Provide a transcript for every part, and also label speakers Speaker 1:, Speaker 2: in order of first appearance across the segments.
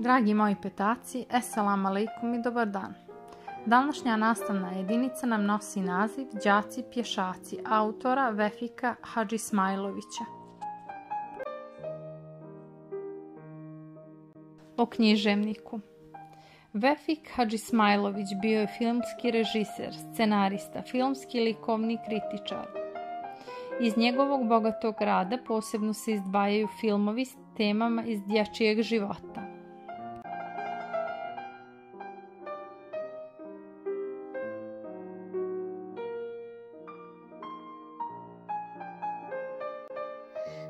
Speaker 1: Dragi moji petaci, assalamu alaikum i dobar dan. Današnja nastavna jedinica nam nosi naziv Đaci pješaci autora Vefika Hadžismajlovića. O književniku. Vefik Hadžismajlović bio je filmski režiser, scenarista, filmski likovni kritičar. Iz njegovog bogatog rada posebno se izdvajaju filmovi s temama iz dječjeg života.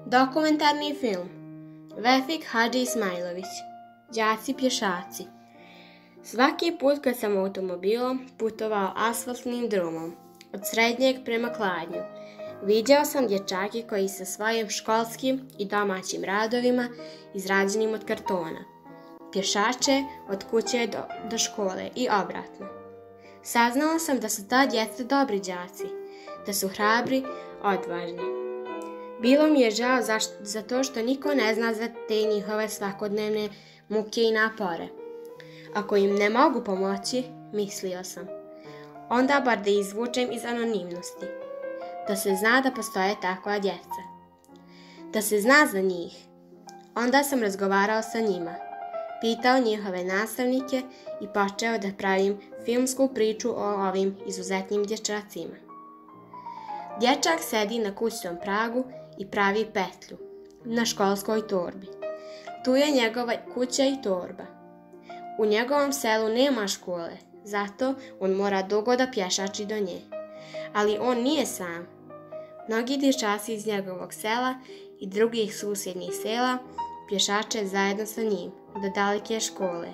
Speaker 2: Dokumentarni film Vefik Hadžismajlović Đaci pješaci. Svaki put kad sam automobilom putovao asfaltnim drumom, od Srednjeg prema Kladnju, viđao sam dječake koji sa svojim školskim i domaćim radovima izrađenim od kartona pješače od kuće do škole i obratno. Saznala sam da su ta djeca dobri đaci, da su hrabri, odvažni. Bilo mi je žao za to što niko ne zna za te njihove svakodnevne muke i napore. Ako im ne mogu pomoći, mislio sam, onda bar da izvučem iz anonimnosti. Da se zna da postoje takva djeca. Da se zna za njih. Onda sam razgovarao sa njima, pitao njihove nastavnike i počeo da pravim filmsku priču o ovim izuzetnim dječacima. Dječak sedi na kućnom pragu i pravi petlju na školskoj torbi. Tu je njegova kuća i torba. U njegovom selu nema škole, zato on mora dugo da pješači do nje. Ali on nije sam. Mnogi dječaci iz njegovog sela i drugih susjednih sela pješače zajedno sa njim do daleke škole.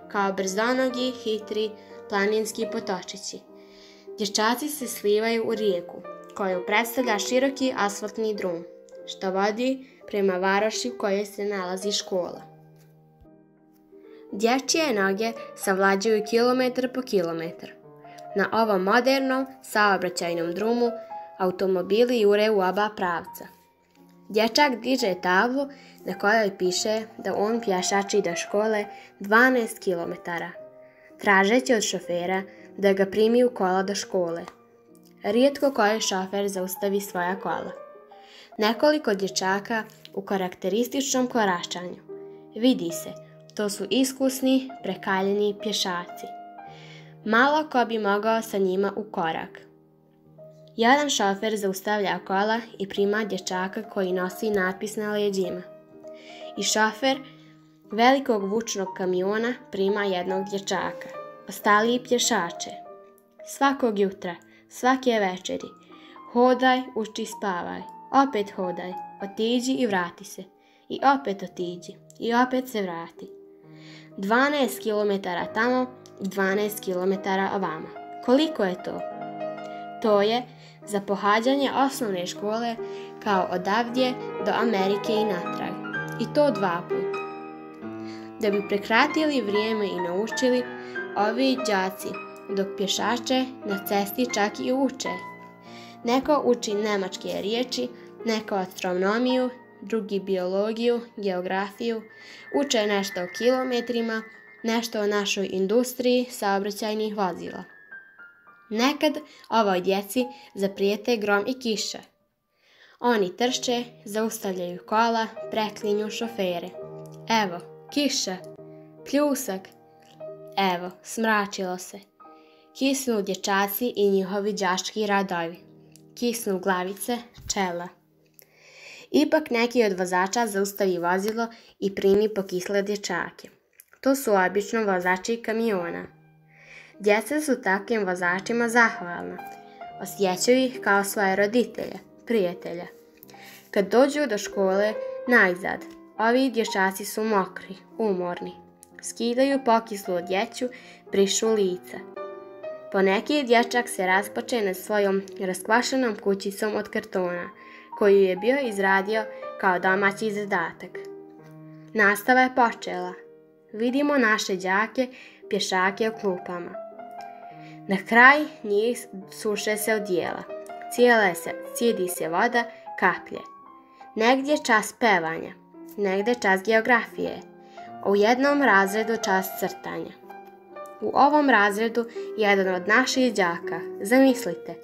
Speaker 2: Kao brzonogi, hitri, planinski potočići. Dječaci se slivaju u rijeku, koju predstavlja široki asfaltni drum, što vodi prema varoši u kojoj se nalazi škola. Dječje noge savlađuju kilometar po kilometar. Na ovom modernom saobraćajnom drumu automobili jure u oba pravca. Dječak diže tablu na kojoj piše da on pješači do škole 12 kilometara, tražeći od šofera da ga primi u kola do škole. Rijetko koji šofer zaustavi svoja kola. Nekoliko dječaka u karakterističnom koračanju. Vidi se, to su iskusni, prekaljeni pješaci. Malo ko bi mogao sa njima u korak. Jedan šofer zaustavlja kola i prima dječaka koji nosi natpis na leđima. I šofer velikog vučnog kamiona prima jednog dječaka. Ostali pješače. Svakog jutra, svake večeri. Hodaj, uči, spavaj. Opet hodaj, otiđi i vrati se. I opet otiđi. I opet se vrati. 12 kilometara tamo i 12 kilometara ovamo. Koliko je to? To je za pohađanje osnovne škole kao odavdje do Amerike i natrag. I to 2 puta. Da bi prekratili vrijeme i naučili, ovi đaci dok pješače na cesti čak i uče. Neko uči nemačke riječi, neko astronomiju, drugi biologiju, geografiju, uče nešto o kilometrima, nešto o našoj industriji saobraćajnih vozila. Nekad ovoj djeci zaprijete grom i kiša. Oni trče, zaustavljaju kola, preklinju šofere. Evo, kiša, pljusak. Evo, smračilo se. Kisnu dječaci i njihovi đački radovi. Kisnu glavice, čela. Ipak neki od vozača zaustavi vozilo i primi pokisle dječake. To su obično vozači kamiona. Djeca su takvim vozačima zahvalna. Osjećaju ih kao svoje roditelje, prijatelja. Kad dođu do škole, najzad, ovi dječaci su mokri, umorni. Skidaju pokislu odjeću, brišu lica. Poneki dječak se rasplače nad svojom raskvašenom kućicom od kartona, koju je bio izradio kao domaći zadatak. Nastava je počela. Vidimo naše đake pješake u klupama. Na kraj njih suše se odijela. Cijedi se voda, kaplje. Negdje čas pevanja, negdje čas geografije, a u jednom razredu čas crtanja. U ovom razredu jedan od naših đaka, zamislite,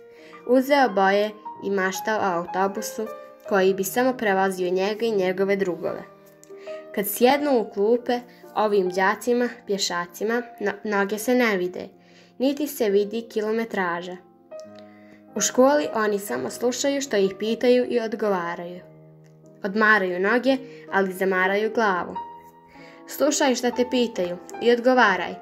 Speaker 2: uzeo boje i maštao o autobusu koji bi samo prevozio njega i njegove drugove. Kad sjednu u klupe, ovim đacima, pješacima, noge se ne vide, niti se vidi kilometraža. U školi oni samo slušaju što ih pitaju i odgovaraju. Odmaraju noge, ali zamaraju glavu. Slušaj šta te pitaju i odgovaraj,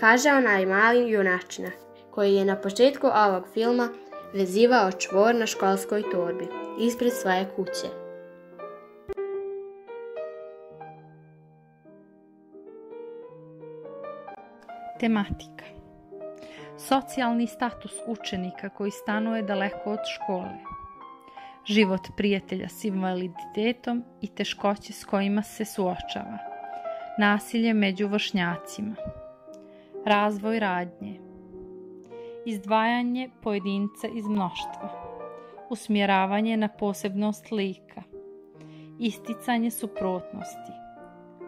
Speaker 2: kaže onaj mali junačina, koji je na početku ovog filma vezivao čvor na školskoj torbi, ispred svoje kuće.
Speaker 1: Tematika. Socijalni status učenika koji stanuje daleko od škole. Život prijatelja s invaliditetom i teškoće s kojima se suočava. Nasilje među vršnjacima. Razvoj radnje. Izdvajanje pojedinca iz mnoštva. Usmjeravanje na posebnost lika. Isticanje suprotnosti.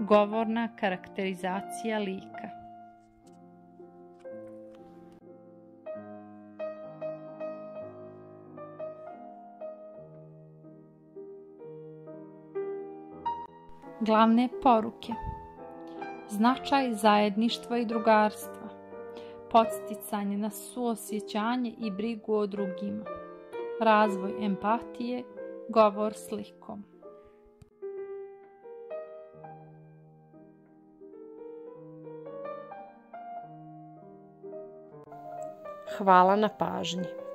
Speaker 1: Govorna karakterizacija lika. Glavne poruke. Značaj zajedništva i drugarstva. Podsticanje na suosjećanje i brigu o drugima. Razvoj empatije, govor slikom. Hvala na pažnji.